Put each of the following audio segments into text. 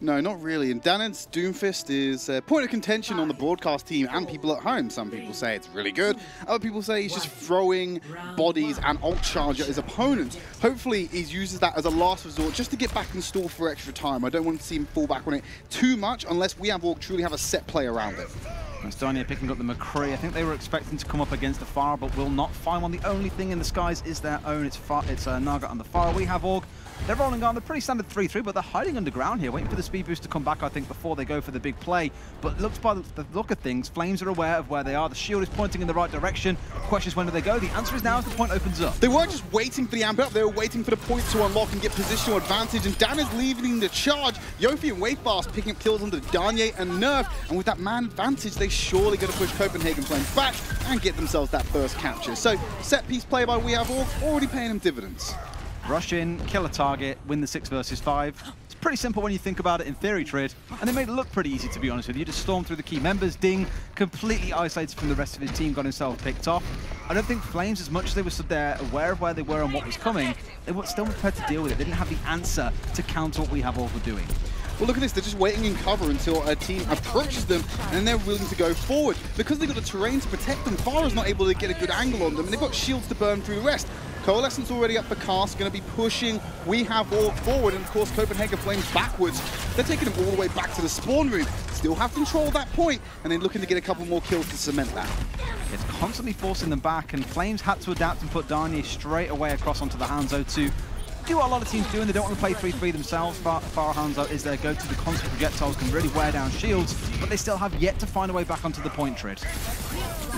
No, not really. And Danid's Doomfist is a point of contention on the broadcast team and people at home. Some people say it's really good. Other people say he's just throwing bodies and ult charge at his opponents. Hopefully, he uses that as a last resort just to get back in stall for extra time. I don't want to see him fall back on it too much unless we have truly have a set play around it. Estonia picking up the McCree. I think they were expecting to come up against the Fire, but will not find one. The only thing in the skies is their own. It's Naga on the Fire. We have Org. They're rolling on. They're pretty standard 3-3, but they're hiding underground here, waiting for the speed boost to come back, I think, before they go for the big play. But looks by the look of things, Flames are aware of where they are. The shield is pointing in the right direction. Question is, when do they go? The answer is now as the point opens up. They weren't just waiting for the amp up, they were waiting for the point to unlock and get positional advantage. And Dan is leaving the charge. Yofi and Wayfast picking up kills under Danye and Nerf. And with that man advantage, they surely going to push Copenhagen Flames back and get themselves that first capture. So set piece play by We Have Org, already paying them dividends. Rush in, kill a target, win the 6 versus 5. It's pretty simple when you think about it in theory, Tridd. And they made it look pretty easy, to be honest with you. Just storm through the key members. Ding, completely isolated from the rest of his team, got himself picked off. I don't think Flames, as much as they were stood there aware of where they were and what was coming, they were still prepared to deal with it. They didn't have the answer to counter what We Have Org were doing. Well, look at this. They're just waiting in cover until a team approaches them, and then they're willing to go forward. Because they've got the terrain to protect them, Farah's not able to get a good angle on them, and they've got shields to burn through the rest. Coalescence already up for cast, going to be pushing We Have Org forward, and of course Copenhagen Flames backwards. They're taking them all the way back to the spawn room. Still have control of that point, and then looking to get a couple more kills to cement that. It's constantly forcing them back, and Flames had to adapt and put Danye straight away across onto the Hanzo to do what a lot of teams do, and they don't want to play 3-3 themselves. Farah Hanzo is their go-to. The constant projectiles can really wear down shields, but they still have yet to find a way back onto the point, Tridd.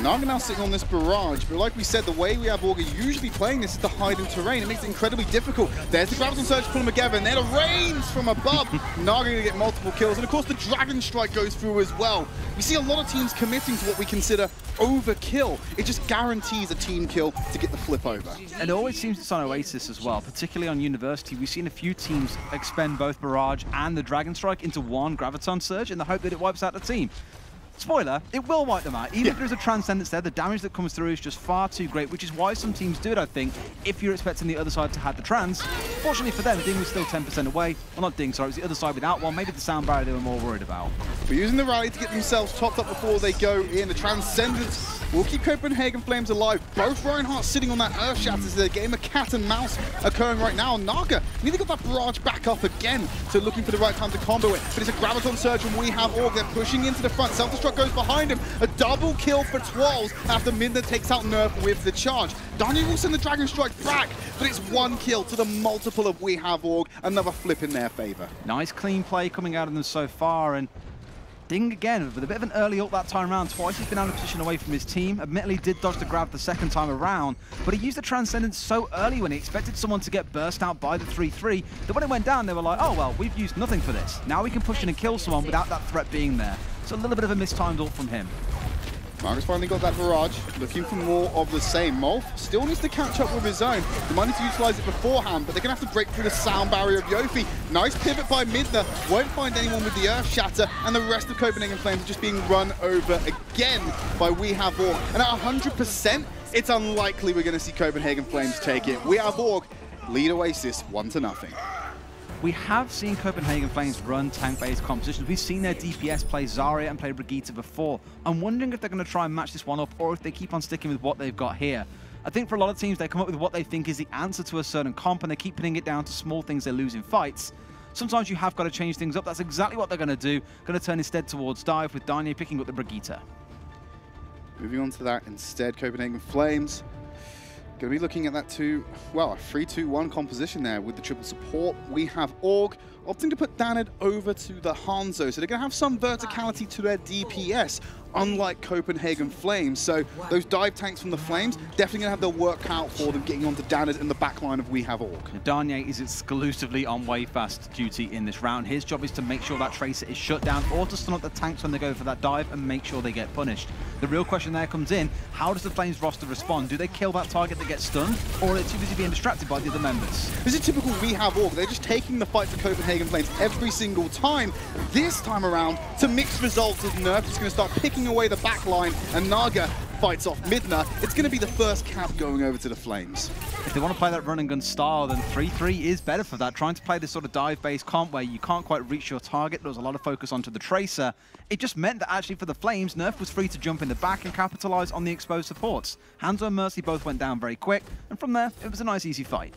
Naga now sitting on this barrage, but like we said, the way We Have Org are usually playing this is to hide in terrain. It makes it incredibly difficult. There's the Graviton Surge to pull them together, and then the rains from above. Naga going to get multiple kills, and of course the Dragon Strike goes through as well. We see a lot of teams committing to what we consider overkill. It just guarantees a team kill to get the flip over. And it always seems it's on Oasis as well, particularly on University. We've seen a few teams expend both Barrage and the Dragon Strike into one Graviton Surge in the hope that it wipes out the team. Spoiler, it will wipe them out. Even if there's a Transcendence there, the damage that comes through is just far too great, which is why some teams do it, I think, if you're expecting the other side to have the Trans. Fortunately for them, Ding was still 10% away. Well, not Ding, sorry, it was the other side without one. Maybe the sound barrier they were more worried about. But using the rally to get themselves topped up before they go in, the Transcendence will keep Copenhagen Flames alive. Both Reinhardt sitting on that Earth Shatters. There's a game of cat and mouse occurring right now. Naga nearly got that barrage back up again, so looking for the right time to combo it. But it's a Graviton Surge from We Have Org. They're pushing into the front. Self-destruct goes behind him. A double kill for Twirls after Midna takes out Nerf with the charge. Daniel will send the Dragon Strike back, but it's one kill to the multiple of We Have Org. Another flip in their favor. Nice clean play coming out of them so far, and Ding again with a bit of an early ult that time around. Twice he's been out of position away from his team. Admittedly did dodge the grab the second time around, but he used the Transcendence so early when he expected someone to get burst out by the 3-3 that when it went down they were like, oh well, we've used nothing for this. Now we can push in and kill someone without that threat being there. So a little bit of a mistimed ult from him. Marcus finally got that barrage, looking for more of the same. Molf still needs to catch up with his own. They might need to utilize it beforehand, but they're going to have to break through the sound barrier of Yofi. Nice pivot by Midna, won't find anyone with the Earth Shatter, and the rest of Copenhagen Flames are just being run over again by We Have Org. And at 100%, it's unlikely we're going to see Copenhagen Flames take it. We Have Org lead Oasis 1-0. We have seen Copenhagen Flames run tank-based compositions. We've seen their DPS play Zarya and play Brigitte before. I'm wondering if they're going to try and match this one up, or if they keep on sticking with what they've got here. I think for a lot of teams, they come up with what they think is the answer to a certain comp, and they keep putting it down to small things they lose in fights. Sometimes you have got to change things up. That's exactly what they're going to do. Going to turn instead towards dive, with Danye picking up the Brigitte. Moving on to that instead, Copenhagen Flames going to be looking at that a 3-2-1 composition there with the triple support. We have Org opting to put Danid over to the Hanzo, so they're going to have some verticality to their DPS, unlike Copenhagen Flames. So those dive tanks from the Flames definitely going to have their work cut out for them getting onto Danid in the back line of We Have Org. Danye is exclusively on Wayfast duty in this round. His job is to make sure that Tracer is shut down, or to stun up the tanks when they go for that dive and make sure they get punished. The real question there comes in, how does the Flames roster respond? Do they kill that target that gets stunned, or are they too busy being distracted by the other members? This is typical We Have Org. They're just taking the fight to Copenhagen Flames every single time. This time around, to mixed results as Nerf is going to start picking away the back line, and Naga fights off Midna. It's going to be the first cap going over to the Flames. If they want to play that run and gun style, then 3-3 is better for that. Trying to play this sort of dive-based comp where you can't quite reach your target, there was a lot of focus onto the Tracer. It just meant that actually for the Flames, Nerf was free to jump in the back and capitalize on the exposed supports. Hanzo and Mercy both went down very quick, and from there, it was a nice, easy fight.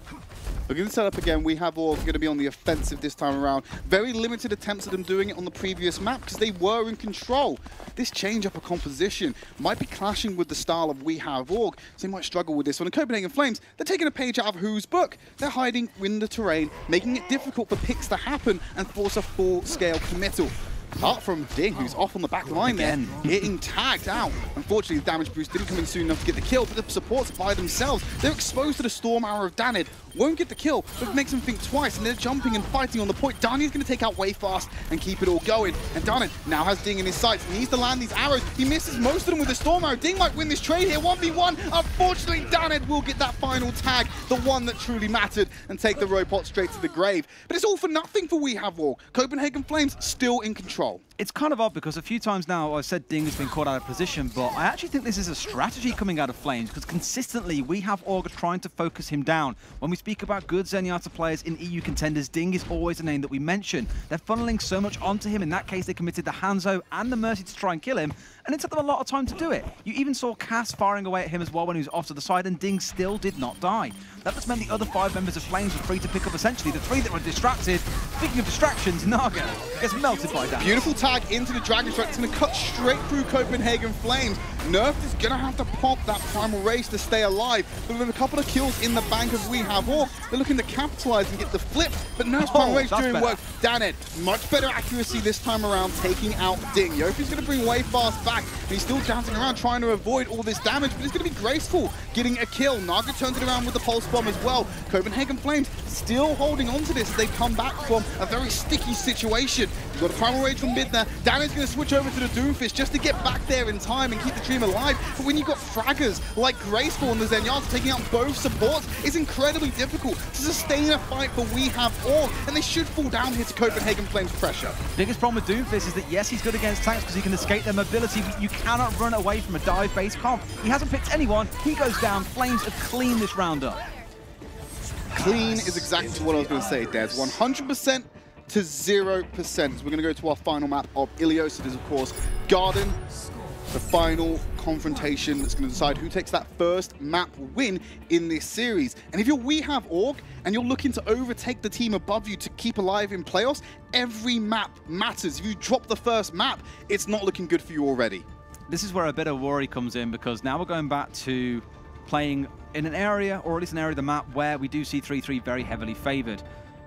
Looking to set up again, we have all going to be on the offensive this time around. Very limited attempts at them doing it on the previous map because they were in control. This change up of composition might be clashing with the style of We Have Org, so they might struggle with this one. And Copenhagen Flames, they're taking a page out of Who's book. They're hiding in the terrain, making it difficult for picks to happen and force a full-scale committal. Apart from Ding, who's off on the back line there, getting tagged out. Unfortunately, the damage boost didn't come in soon enough to get the kill, but the supports by themselves, they're exposed to the Storm Arrow of Danid. Won't get the kill, but it makes them think twice, and they're jumping and fighting on the point. Danny's going to take out way fast and keep it all going. And Danid now has Ding in his sights. He needs to land these arrows. He misses most of them with the Storm Arrow. Ding might win this trade here, 1v1. Unfortunately, Danid will get that final tag, the one that truly mattered, and take the robot straight to the grave. But it's all for nothing for We Have Org. Copenhagen Flames still in control. It's kind of odd because a few times now I've said Ding has been caught out of position, but I actually think this is a strategy coming out of Flames because consistently We Have Org are trying to focus him down. When we speak about good Zenyatta players in EU contenders, Ding is always a name that we mention. They're funneling so much onto him. In that case, they committed the Hanzo and the Mercy to try and kill him, and it took them a lot of time to do it. You even saw Cass firing away at him as well when he was off to the side, and Ding still did not die. That just meant the other 5 members of Flames were free to pick up essentially the 3 that were distracted. Speaking of distractions, Naga gets melted by that. Beautiful tag into the Dragon Strike. It's going to cut straight through Copenhagen Flames. Nerf is going to have to pop that Primal Race to stay alive. But with a couple of kills in the bank of We Have Org, they're looking to capitalize and get the flip. But Nerf's Primal Race doing work. Danid, much better accuracy this time around, taking out Ding. Yofi's going to bring way fast back. But he's still dancing around trying to avoid all this damage, but he's going to be graceful, getting a kill. Naga turns it around with the Pulse Bomb as well. Copenhagen Flames still holding on to this as they come back from a very sticky situation. You've got a Primal Rage from mid there. Danid's going to switch over to the Doomfist just to get back there in time and keep the team alive. But when you've got fraggers like Graceful and the Zenyatta taking out both supports, it's incredibly difficult to sustain a fight for We Have Org, and they should fall down here to Copenhagen Flames' pressure. Biggest problem with Doomfist is that yes, he's good against tanks because he can escape their mobility, but you cannot run away from a dive-based comp. He hasn't picked anyone, he goes down. Flames have cleaned this round up. Clean is exactly what I was going to say, Des. 100% to 0%. So we're going to go to our final map of Ilios. It is, of course, Garden, the final confrontation that's going to decide who takes that first map win in this series. And if you're We Have Org and you're looking to overtake the team above you to keep alive in playoffs, every map matters. If you drop the first map, it's not looking good for you already. This is where a bit of worry comes in because now we're going back to playing in an area, or at least an area of the map, where we do see 3-3 very heavily favored.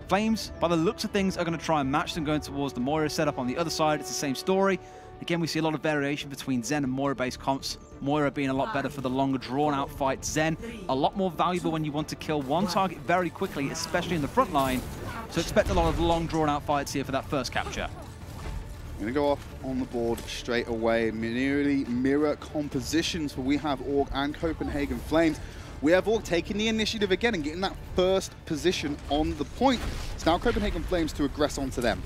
Flames, by the looks of things, are going to try and match them going towards the Moira setup on the other side. It's the same story. Again, we see a lot of variation between Zen and Moira-based comps. Moira being a lot better for the longer, drawn-out fight. Zen, a lot more valuable when you want to kill one target very quickly, especially in the front line. So expect a lot of long, drawn-out fights here for that first capture. I'm going to go off on the board straight away. Nearly mirror compositions for We Have Org and Copenhagen Flames. We Have Org taking the initiative again and getting that first position on the point. It's now Copenhagen Flames to aggress onto them.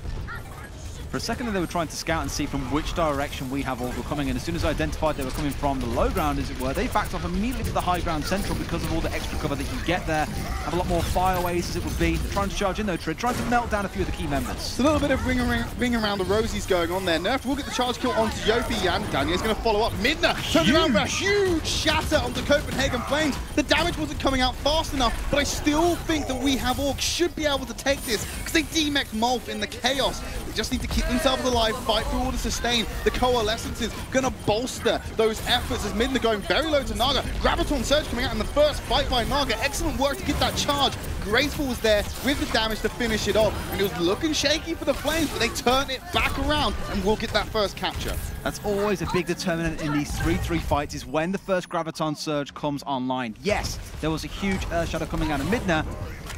For a second, they were trying to scout and see from which direction We Have Org were coming in. As soon as I identified they were coming from the low ground, as it were, they backed off immediately to the high ground central because of all the extra cover that you get there. Have a lot more fireways as it would be. They're trying to charge in though, Tridd, trying to melt down a few of the key members. It's a little bit of ring around the rosies going on there. Nerf will get the charge kill onto Yofi, and Daniel's going to follow up. Midna turns around for a huge shatter onto Copenhagen Flames. The damage wasn't coming out fast enough, but I still think that We Have Org should be able to take this because they demech Molf in the chaos. They just need to keep themselves alive, fight through all the sustain. The coalescence is going to bolster those efforts as Midna going very low to Naga. Graviton Surge coming out in the first fight by Naga. Excellent work to get that charge. Graceful was there with the damage to finish it off. And it was looking shaky for the Flames, but they turned it back around and will get that first capture. That's always a big determinant in these 3-3 fights, is when the first Graviton Surge comes online. Yes, there was a huge Earthshadow coming out of Midna.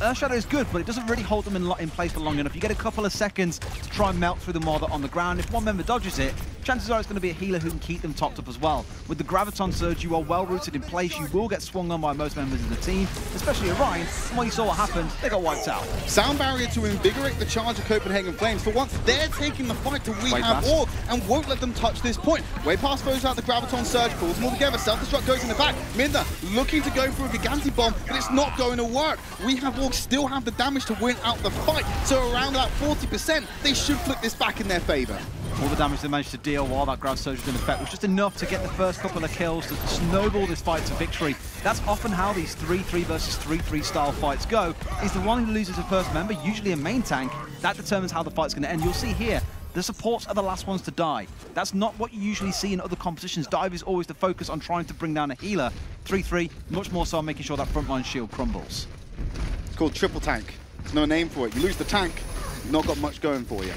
Earthshadow is good, but it doesn't really hold them in place for long enough. You get a couple of seconds to try and melt through the Mother on the ground. If one member dodges it, chances are it's going to be a healer who can keep them topped up as well. With the Graviton Surge, you are well rooted in place. You will get swung on by most members of the team, especially Orion. And when you saw what happened, they got wiped out. Sound barrier to invigorate the charge of Copenhagen Flames. For once, they're taking the fight to We Have Org and won't let them touch this point. Way past throws out the Graviton Surge, pulls them all together. Self-destruct goes in the back. Midna looking to go for a Giganti Bomb, but it's not going to work. We Have Org still have the damage to win out the fight. So around about 40%, they should flip this back in their favor. All the damage they managed to deal while that Grav Surge was in effect was just enough to get the first couple of kills to snowball this fight to victory. That's often how these 3-3 versus 3-3 style fights go, is the one who loses a first member, usually a main tank, that determines how the fight's going to end. You'll see here, the supports are the last ones to die. That's not what you usually see in other competitions. Dive is always the focus on trying to bring down a healer. 3-3, much more so on making sure that frontline shield crumbles. It's called triple tank. There's no name for it. You lose the tank, you've not got much going for you.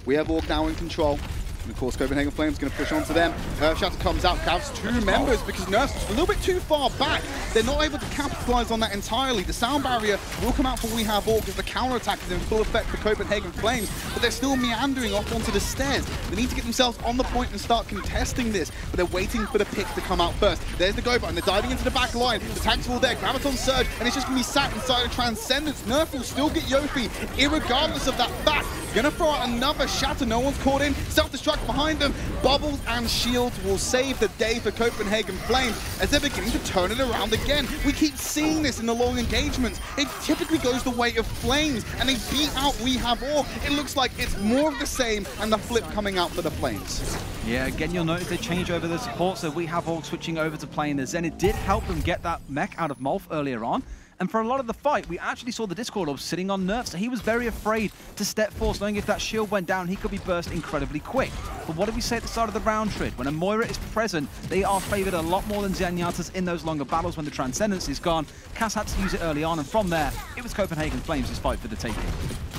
We have Orc now in control. And of course, Copenhagen Flames going to push onto them. Earthshatter comes out, grabs 2 members because Nerf's a little bit too far back. They're not able to capitalize on that entirely. The sound barrier will come out for We Have Orc as the counterattack is in full effect for Copenhagen Flames, but they're still meandering off onto the stairs. They need to get themselves on the point and start contesting this, but they're waiting for the pick to come out first. There's the go button. They're diving into the back line. The tank's all there. Graviton Surge, and it's just going to be sat inside of Transcendence. Nerf will still get Yofi, irregardless of that fact. Gonna throw out another shatter. No one's caught in. Self-destruct behind them. Bubbles and shields will save the day for Copenhagen Flames as they're beginning to turn it around again. We keep seeing this in the long engagements. It typically goes the way of Flames, and they beat out We Have Orc. It looks like it's more of the same, and the flip coming out for the Flames. Yeah, again, you'll notice they change over the support, so We Have Orc switching over to playing the Zen. It did help them get that mech out of Molf earlier on. And for a lot of the fight, we actually saw the Discord Orb sitting on Nerf, so he was very afraid to step forth, knowing if that shield went down, he could be burst incredibly quick. But what did we say at the start of the round, Tridd? When a Moira is present, they are favored a lot more than Zenyatta's in those longer battles when the Transcendence is gone. Cass had to use it early on, and from there, it was Copenhagen Flames' fight for the taking.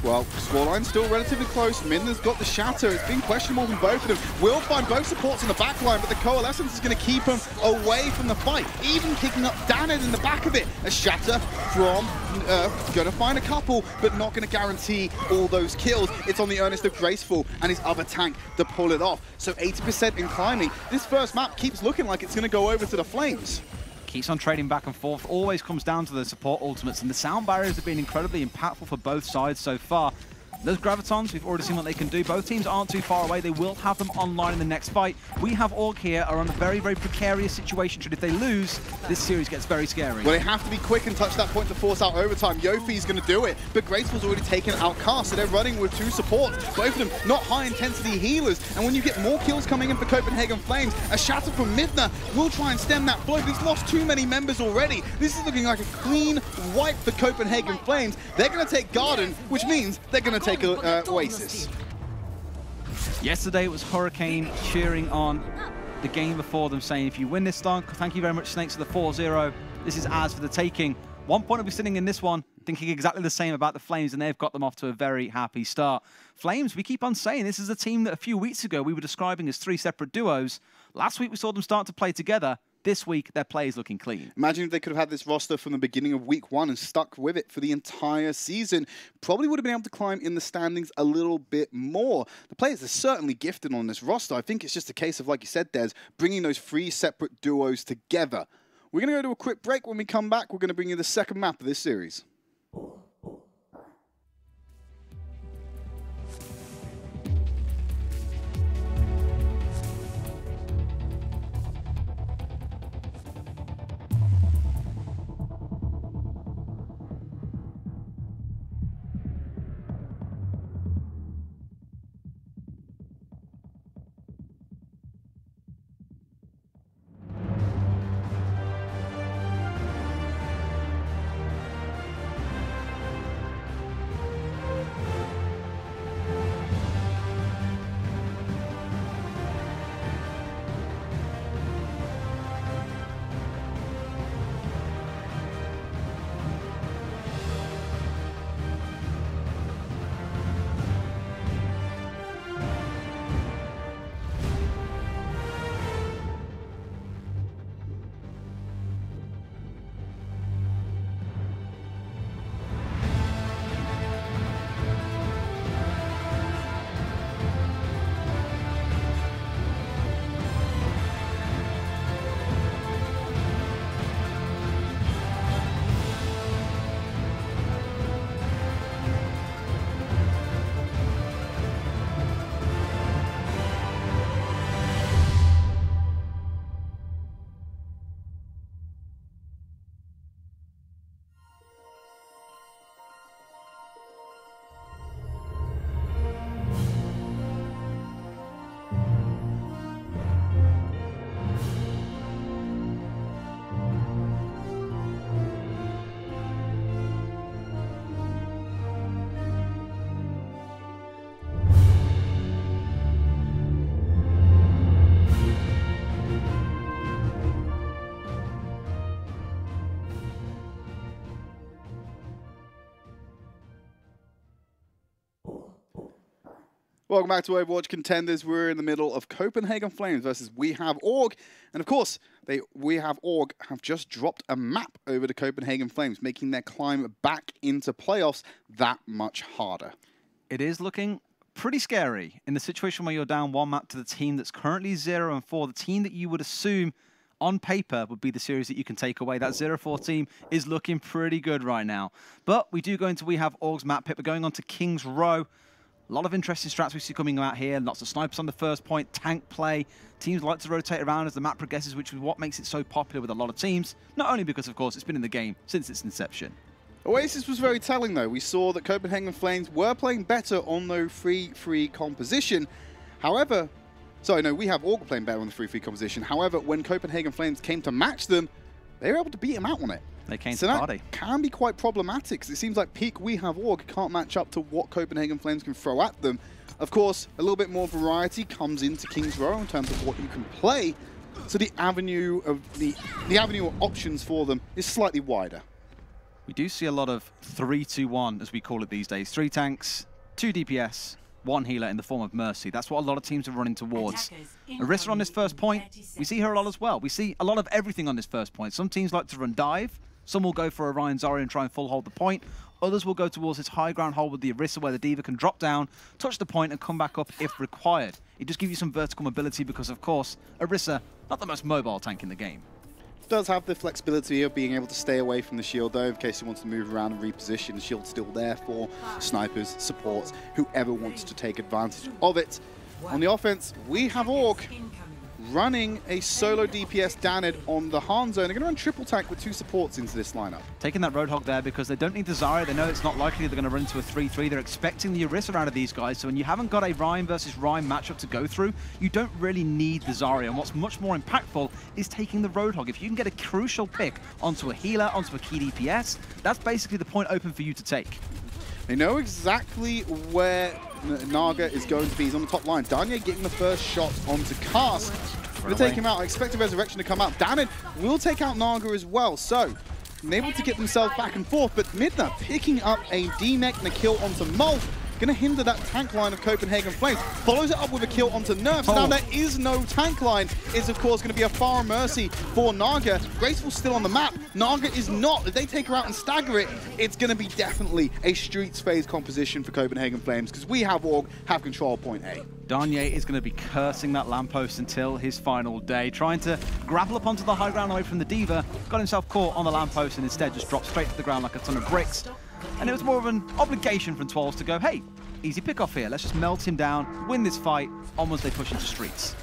Well, scoreline's still relatively close. Midna's got the shatter. It's been questionable from both of them. Will find both supports in the back line, but the Coalescence is going to keep him away from the fight. Even kicking up Daned in the back of it. A shatter from going to find a couple, but not going to guarantee all those kills. It's on the earnest of Graceful and his other tank to pull it off. So 80% in climbing. This first map keeps looking like it's going to go over to the Flames. Keeps on trading back and forth, always comes down to the support ultimates, and the sound barriers have been incredibly impactful for both sides so far. Those Gravitons, we've already seen what they can do. Both teams aren't too far away. They will have them online in the next fight. We Have Orc here are on a very, very precarious situation. If they lose, this series gets very scary. Well, they have to be quick and touch that point to force out overtime. Yofi's going to do it, but Graceful's already taken out Cast, so they're running with 2 supports. Both of them not high-intensity healers, and when you get more kills coming in for Copenhagen Flames, a shatter from Midna will try and stem that flow, but he's lost too many members already. This is looking like a clean wipe for Copenhagen Flames. They're going to take Garden, which means they're going to take Oasis. Yesterday it was Hurricane cheering on the game before them, saying, if you win this stunk, thank you very much, Snakes, for the 4-0. This is ours for the taking. 1 point will be sitting in this one, thinking exactly the same about the Flames, and they've got them off to a very happy start. Flames, we keep on saying, this is a team that a few weeks ago we were describing as 3 separate duos. Last week we saw them start to play together. This week, their play is looking clean. Imagine if they could have had this roster from the beginning of week 1 and stuck with it for the entire season. Probably would have been able to climb in the standings a little bit more. The players are certainly gifted on this roster. I think it's just a case of, like you said, Des, bringing those 3 separate duos together. We're going to go to a quick break. When we come back, we're going to bring you the second map of this series. Welcome back to Overwatch Contenders. We're in the middle of Copenhagen Flames versus We Have Org. And of course, We Have Org have just dropped a map over to Copenhagen Flames, making their climb back into playoffs that much harder. It is looking pretty scary in the situation where you're down one map to the team that's currently 0-4, the team that you would assume on paper would be the series that you can take away. That 0-4 team is looking pretty good right now. But we do go into We Have Org's map pick. We're going on to King's Row. A lot of interesting strats we see coming out here. Lots of snipers on the first point, tank play. Teams like to rotate around as the map progresses, which is what makes it so popular with a lot of teams. Not only because, of course, it's been in the game since its inception. OWC was very telling, though. We saw that Copenhagen Flames were playing better on the 3-3 composition. However, sorry, no, We Have Org playing better on the 3-3 composition. However, when Copenhagen Flames came to match them, they were able to beat them out on it. They came to party. That can be quite problematic, because it seems like peak We Have Org can't match up to what Copenhagen Flames can throw at them. Of course, a little bit more variety comes into King's Row in terms of what you can play, so the avenue of options for them is slightly wider. We do see a lot of 3-2-1, as we call it these days. 3 tanks, 2 DPS, 1 healer in the form of Mercy. That's what a lot of teams are running towards. Orisa on this first point, we see her a lot as well. We see a lot of everything on this first point. Some teams like to run dive. Some will go for Orion Zarya and try and full hold the point. Others will go towards this high ground hold with the Orisa where the D.Va can drop down, touch the point and come back up if required. It just gives you some vertical mobility because, of course, Orisa, not the most mobile tank in the game. Does have the flexibility of being able to stay away from the shield, though, in case he wants to move around and reposition. The shield's still there for snipers, supports, whoever wants to take advantage of it. On the offense, We Have Org running a solo DPS Danid on the Han zone. They're going to run triple tank with 2 supports into this lineup. Taking that Roadhog there because they don't need the Zarya. They know it's not likely they're going to run into a 3-3. They're expecting the Orisa out of these guys. So when you haven't got a Ryan versus Ryan matchup to go through, you don't really need the Zarya. And what's much more impactful is taking the Roadhog. If you can get a crucial pick onto a healer, onto a key DPS, that's basically the point open for you to take. They know exactly where Naga is going to be. He's on the top line. Danye getting the first shot onto Cast. Going to take him out. I expect a Resurrection to come out. Danid will take out Naga as well. So, able to get themselves back and forth. But Midna picking up a D-Mech and a kill onto Molt. Going to hinder that tank line of Copenhagen Flames. Follows it up with a kill onto Nerf. So now there is no tank line. It's, of course, going to be a Far Mercy for Naga. Graceful's still on the map. Naga is not. If they take her out and stagger it, it's going to be definitely a Streets phase composition for Copenhagen Flames because We Have Org have control point A. Danye is going to be cursing that lamppost until his final day, trying to grapple up onto the high ground away from the D.Va. Got himself caught on the lamppost and instead just dropped straight to the ground like a ton of bricks. And it was more of an obligation from Twirls to go, hey, easy pick-off here. Let's just melt him down, win this fight, onwards they push into Streets.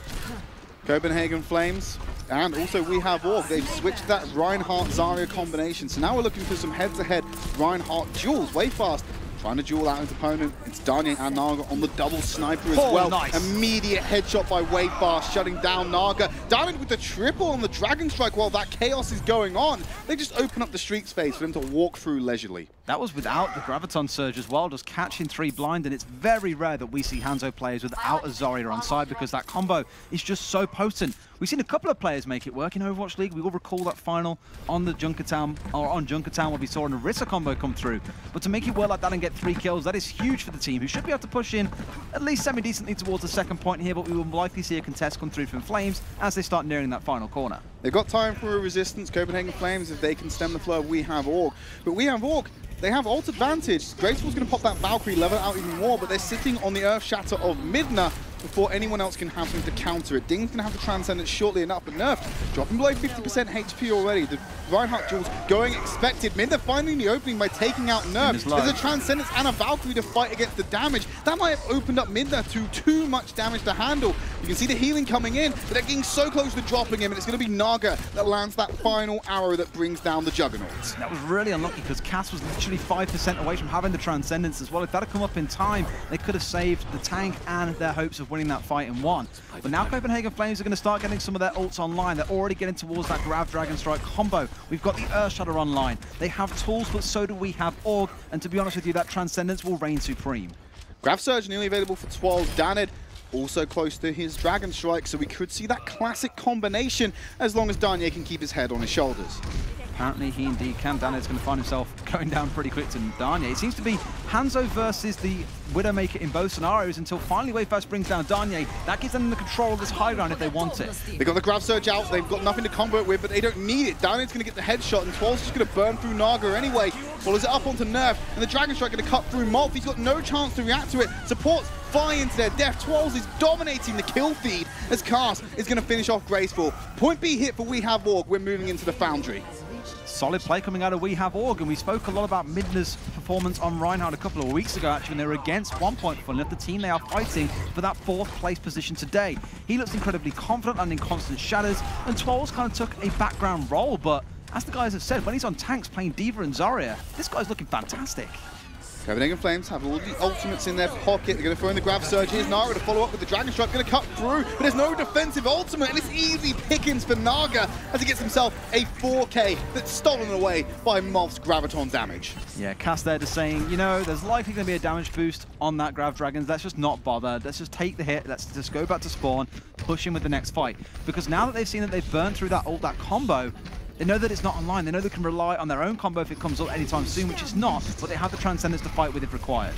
Copenhagen Flames, and also We Have Org. They've switched that Reinhardt-Zarya combination. So now we're looking for some head-to-head Reinhardt duels. Way fast. Trying to duel out his opponent. It's Danye and Naga on the double sniper as well. Nice. Immediate headshot by Wayfast, shutting down Naga. Danye with the triple on the Dragon Strike while that chaos is going on. They just open up the Street space for them to walk through leisurely. That was without the Graviton Surge as well, just catching 3 blind, and it's very rare that we see Hanzo players without a Zarya on side because that combo is just so potent. We've seen a couple of players make it work in Overwatch League. We all recall that final on the Junkertown, or on Junkertown, where we saw an Orisa combo come through. But to make it work like that and get 3 kills, that is huge for the team, who should be able to push in at least semi-decently towards the second point here, but we will likely see a contest come through from Flames as they start nearing that final corner. They've got time for a resistance, Copenhagen Flames, if they can stem the flow of We Have Org. But We Have Org, they have ult advantage. Graceful's going to pop that Valkyrie, level it out even more, but they're sitting on the Earth Shatter of Midna before anyone else can have something to counter it. Ding's going to have the Transcendence shortly enough, but Nerf dropping below 50% HP already. The Reinhardt duels going expected. Midna finding the opening by taking out Nerf. There's a Transcendence and a Valkyrie to fight against the damage. That might have opened up Midna to too much damage to handle. You can see the healing coming in, but they're getting so close to dropping him, and it's going to be Naga that lands that final arrow that brings down the Juggernaut. That was really unlucky because Cass was literally 5% away from having the Transcendence as well. If that had come up in time, they could have saved the tank and their hopes of winning that fight in 1. But now Copenhagen Flames are going to start getting some of their ults online. They're already getting towards that Grav Dragon Strike combo. We've got the Earth Shatter online. They have tools, but so do We Have Org. And to be honest with you, that Transcendence will reign supreme. Grav Surge nearly available for 12. Danid also close to his Dragon Strike, so we could see that classic combination as long as Danye can keep his head on his shoulders. Apparently he indeed can. Danny's going to find himself going down pretty quick to Darnier. It seems to be Hanzo versus the Widowmaker in both scenarios until finally Wayfast brings down Darnier. That gives them the control of this high ground if they want it. They've got the grab surge out, they've got nothing to combo it with, but they don't need it. Darnier's going to get the headshot, and Twel's just going to burn through Naga anyway. Follows it up onto Nerf, and the Dragon Strike going to cut through Molf. He's got no chance to react to it. Supports fly into their death. Twel's is dominating the kill feed as Cast is going to finish off graceful. Point B hit for We Have Org. We're moving into the Foundry. Solid play coming out of We Have Org, and we spoke a lot about Midna's performance on Reinhardt a couple of weeks ago, actually, when they were against 1 point full enough. The team they are fighting for that 4th place position today. He looks incredibly confident and in constant shadows, and Twel's kind of took a background role, but as the guys have said, when he's on tanks playing D.Va and Zarya, this guy's looking fantastic. Copenhagen Flames have all the ultimates in their pocket. They're going to throw in the grab surge. Here's Naga to follow up with the Dragon Strike. Going to cut through, but there's no defensive ultimate, and it's easy pickings for Naga as he gets himself a 4K that's stolen away by Molf's Graviton damage. Yeah, Cass there just saying, you know, there's likely going to be a damage boost on that Grav Dragons. Let's just not bother. Let's just take the hit. Let's just go back to spawn, push him with the next fight. Because now that they've seen that they've burned through that ult, that combo, they know that it's not online. They know they can rely on their own combo if it comes up anytime soon, which it's not, but they have the Transcendence to fight with if required.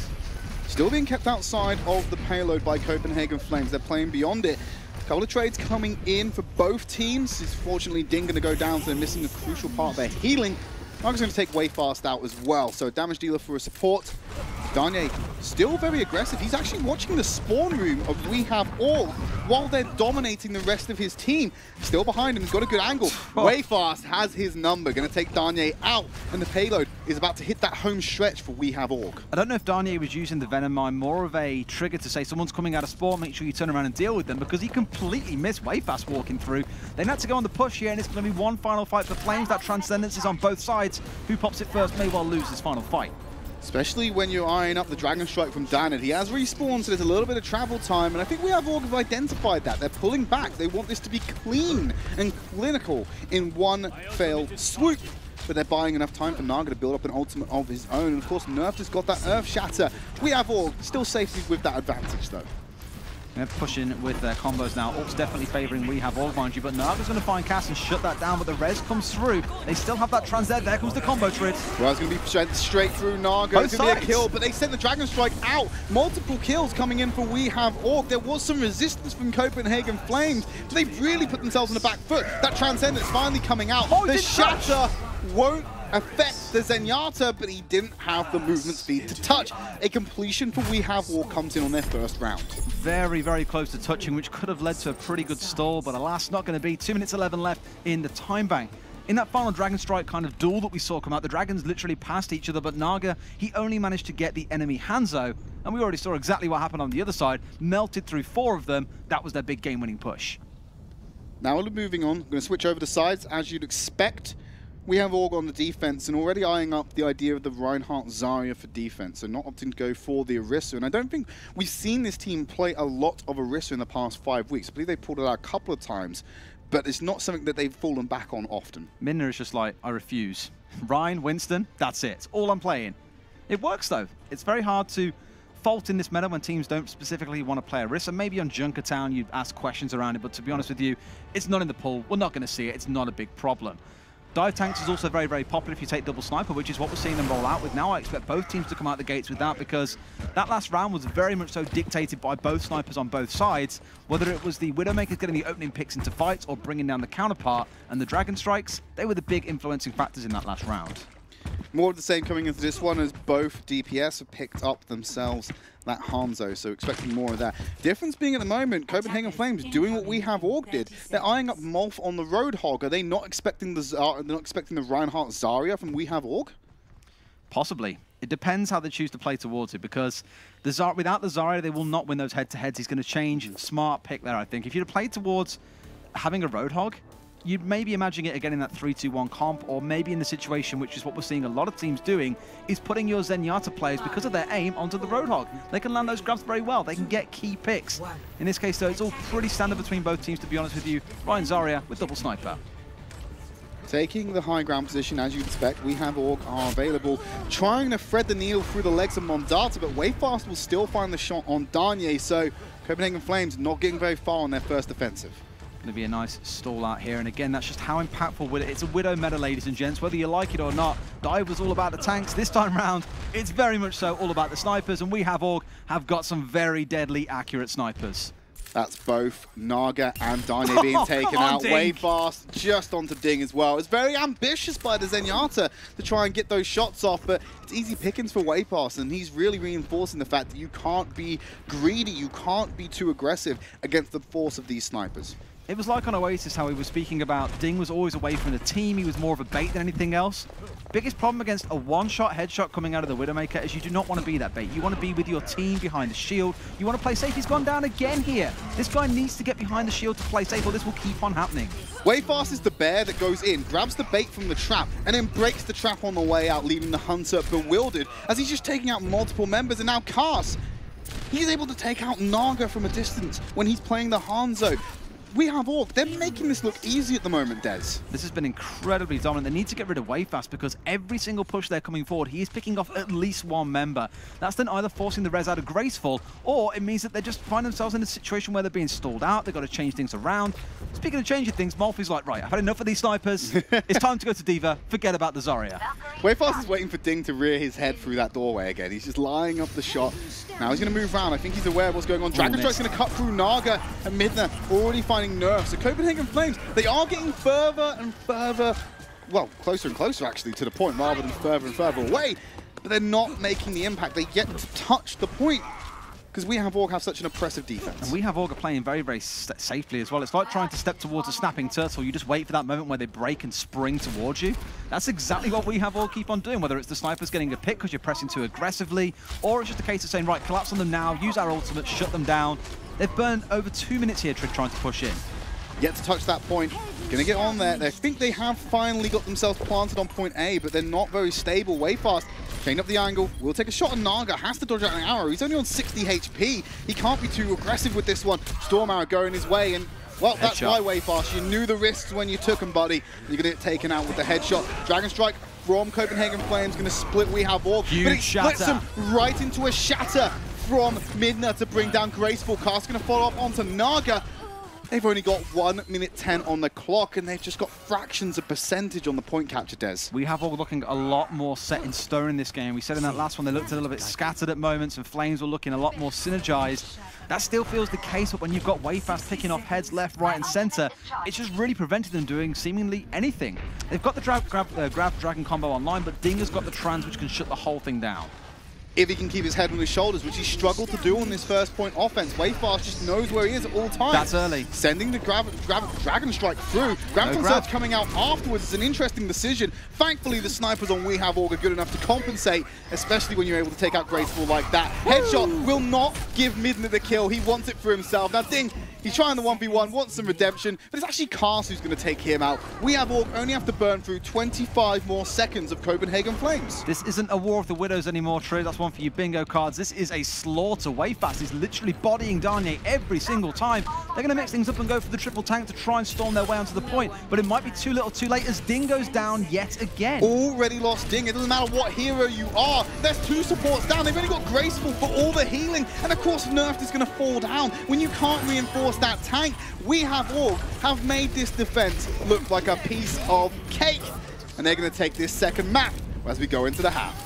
Still being kept outside of the payload by Copenhagen Flames. They're playing beyond it. A couple of trades coming in for both teams. It's fortunately Ding going to go down, so they're missing a crucial part of their healing. Naga's going to take Wayfast out as well, so damage dealer for a support. Darnier still very aggressive. He's actually watching the spawn room of We Have Org while they're dominating the rest of his team. Still behind him, he's got a good angle. Wayfast has his number, going to take Darnier out, and the payload is about to hit that home stretch for We Have Org. I don't know if Darnier was using the Venom Mine more of a trigger to say someone's coming out of spawn, make sure you turn around and deal with them, because he completely missed Wayfast walking through. They had to go on the push here, and it's going to be one final fight for Flames. That Transcendence is on both sides. Who pops it first may well lose this final fight. Especially when you're eyeing up the Dragon Strike from Danid. He has respawned, so there's a little bit of travel time, and I think We Have Org have identified that. They're pulling back. They want this to be clean and clinical in one fell swoop. But they're buying enough time for Naga to build up an ultimate of his own. And of course, Nerf has got that Earth Shatter. We Have Org still safely with that advantage, though. They're pushing with their combos now. Orc's definitely favouring We Have Org, mind you, but Naga's going to find Cass and shut that down, but the res comes through. They still have that Trans there. There comes the combo, Tridd. Well, it's going to be sent straight through Naga. It's going to be a kill, but they sent the Dragon Strike out. Multiple kills coming in for We Have Org. There was some resistance from Copenhagen Flames, but they've really put themselves on the back foot. That Transcendence finally coming out. The Shatter won't affect the Zenyatta, but he didn't have the movement speed to touch. A completion for We Have Org comes in on their first round. Very, very close to touching, which could have led to a pretty good stall, but alas, not going to be. 2 minutes 11 left in the time bank. In that final Dragon Strike kind of duel that we saw come out, the Dragons literally passed each other, but Naga, he only managed to get the enemy Hanzo, and we already saw exactly what happened on the other side. Melted through 4 of them. That was their big game-winning push. Now we're moving on. We're going to switch over the sides, as you'd expect. We have Org on the defense and already eyeing up the idea of the Reinhardt Zarya for defense, so not opting to go for the Orisa. And I don't think we've seen this team play a lot of Orisa in the past 5 weeks. I believe they pulled it out a couple of times, but it's not something that they've fallen back on often. Midna is just like, I refuse. Ryan, Winston, that's it. It's all I'm playing. It works though. It's very hard to fault in this meta when teams don't specifically want to play Orisa. Maybe on Junkertown you'd ask questions around it, but to be honest with you, it's not in the pool. We're not going to see it. It's not a big problem. Dive tanks is also very, very popular if you take double sniper, which is what we're seeing them roll out with now. I expect both teams to come out the gates with that because that last round was very much so dictated by both snipers on both sides, whether it was the Widowmakers getting the opening picks into fights or bringing down the counterpart, and the Dragon Strikes, they were the big influencing factors in that last round. More of the same coming into this one as both DPS have picked up themselves that Hanzo, so expecting more of that. Difference being at the moment, Copenhagen Flames doing what We Have Org did. They're eyeing up Molf on the Roadhog. Are they not expecting the Reinhardt Zarya from We Have Org? Possibly. It depends how they choose to play towards it, because without the Zarya, they will not win those head-to-heads. He's going to change. Smart pick there, I think. If you'd have played towards having a Roadhog, you'd maybe imagine it again in that 3-2-1 comp, or maybe in the situation, which is what we're seeing a lot of teams doing, is putting your Zenyatta players, because of their aim, onto the Roadhog. They can land those grabs very well. They can get key picks. In this case, though, it's all pretty standard between both teams, to be honest with you. Ryan Zarya with double sniper. Taking the high ground position, as you'd expect, We Have Org are available. Trying to thread the needle through the legs of Mondata, but Wayfast will still find the shot on Darnier, so Copenhagen Flames not getting very far on their first offensive. Going to be a nice stall out here, and again, that's just how impactful Widow. It's a Widow meta, ladies and gents, whether you like it or not. Dive was all about the tanks. This time round, it's very much so all about the snipers, and we have Org have got some very deadly, accurate snipers. That's both Naga and Danye being taken out way fast, just onto Ding as well. It's very ambitious by the Zenyatta to try and get those shots off, but it's easy pickings for Waypass, and he's really reinforcing the fact that you can't be greedy, you can't be too aggressive against the force of these snipers. It was like on Oasis how he was speaking about Ding was always away from the team, he was more of a bait than anything else. Biggest problem against a one-shot headshot coming out of the Widowmaker is you do not want to be that bait. You want to be with your team behind the shield. You want to play safe. He's gone down again here. This guy needs to get behind the shield to play safe, or this will keep on happening. Wayfast is the bear that goes in, grabs the bait from the trap, and then breaks the trap on the way out, leaving the Hunter bewildered as he's just taking out multiple members. And now Cars, he's able to take out Naga from a distance when he's playing the Hanzo. We have Org. They're making this look easy at the moment, Dez. This has been incredibly dominant. They need to get rid of Wayfast because every single push they're coming forward, he is picking off at least one member. That's then either forcing the res out of Graceful, or it means that they just find themselves in a situation where they're being stalled out. They've got to change things around. Speaking of changing things, Malfi's like, right, I've had enough of these snipers. It's time to go to D.Va. Forget about the Zarya. Wayfast is waiting for Ding to rear his head through that doorway again. He's just lining up the shot. Now he's going to move around. I think he's aware of what's going on. Dragon Strike's going to cut through Naga, and Midna already finding nerfs. So Copenhagen Flames, they are getting further and further, well, closer and closer actually to the point rather than further and further away, but they're not making the impact. They get to touch the point because We Have Org have such an oppressive defense. And We Have Org are playing very, very safely as well. It's like trying to step towards a snapping turtle. You just wait for that moment where they break and spring towards you. That's exactly what We Have Org keep on doing, whether it's the snipers getting a pick because you're pressing too aggressively, or it's just a case of saying, right, collapse on them now, use our ultimate, shut them down. They've burned over 2 minutes here, Tridd, trying to push in. Yet to touch that point. Gonna get on there. They think they have finally got themselves planted on point A, but they're not very stable. Wayfast, chain up the angle, will take a shot on Naga, has to dodge out an arrow. He's only on 60 HP. He can't be too aggressive with this one. Storm arrow going his way, and well, that's why Wayfast. You knew the risks when you took him, buddy. You're gonna get taken out with the headshot. Dragon Strike from Copenhagen Flames gonna split We Have Org, but it splits him right into a shatter from Midna to bring down Graceful. Cast gonna follow up onto Naga. They've only got 1 minute 10 on the clock, and they've just got fractions of percentage on the point capture, Des. We Have Org looking a lot more set in stone in this game. We said in that last one they looked a little bit scattered at moments, and Flames were looking a lot more synergized. That still feels the case, but when you've got Wayfast picking off heads left, right, and center, it's just really prevented them doing seemingly anything. They've got the grab dragon combo online, but Ding has got the trans, which can shut the whole thing down. If he can keep his head on his shoulders, which he struggled to do on this first point offense. Wayfast just knows where he is at all times. That's early. Sending the Dragon Strike through. Graviton Surge coming out afterwards is an interesting decision. Thankfully, the snipers on We Have Org are good enough to compensate, especially when you're able to take out Graceful like that. Headshot will not give Midna the kill. He wants it for himself. Now, Ding, he's trying the 1v1, wants some redemption, but it's actually Cars who's going to take him out. We Have Org only have to burn through 25 more seconds of Copenhagen Flames. This isn't a War of the Widows anymore, Tridd. That's one for you bingo cards. This is a slaughter. Wayfast is literally bodying Danye every single time. They're going to mix things up and go for the triple tank to try and storm their way onto the point, but it might be too little too late as Ding goes down yet again. Already lost Ding. It doesn't matter what hero you are. There's 2 supports down. They've only got Graceful for all the healing, and of course Nerfed is going to fall down. When you can't reinforce that tank, We Have Org have made this defense look like a piece of cake, and they're going to take this second map as we go into the half.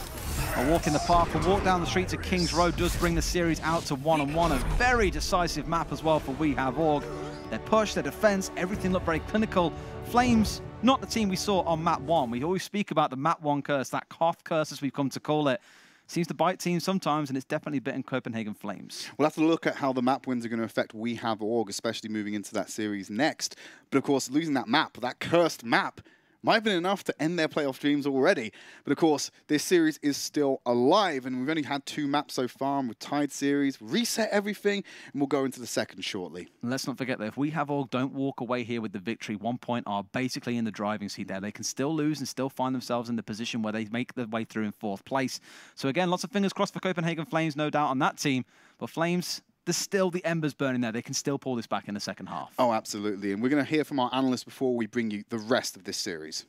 A walk in the park, a walk down the streets of King's Road does bring the series out to 1-on-1. A very decisive map as well for We Have Org. Their push, their defense, everything looked very clinical. Flames, not the team we saw on map 1. We always speak about the map 1 curse, that Koth curse as we've come to call it. Seems to bite teams sometimes, and it's definitely bitten Copenhagen Flames. We'll have to look at how the map wins are going to affect We Have Org, especially moving into that series next. But of course, losing that map, that cursed map, might have been enough to end their playoff dreams already. But of course, this series is still alive, and we've only had 2 maps so far, and we've tied series, reset everything, and we'll go into the second shortly. And let's not forget that if We Have Org don't walk away here with the victory, 1 point are basically in the driving seat there. They can still lose and still find themselves in the position where they make their way through in 4th place. So again, lots of fingers crossed for Copenhagen Flames, no doubt on that team. But Flames, there's still the embers burning there. They can still pull this back in the second half. Oh, absolutely. And we're going to hear from our analysts before we bring you the rest of this series.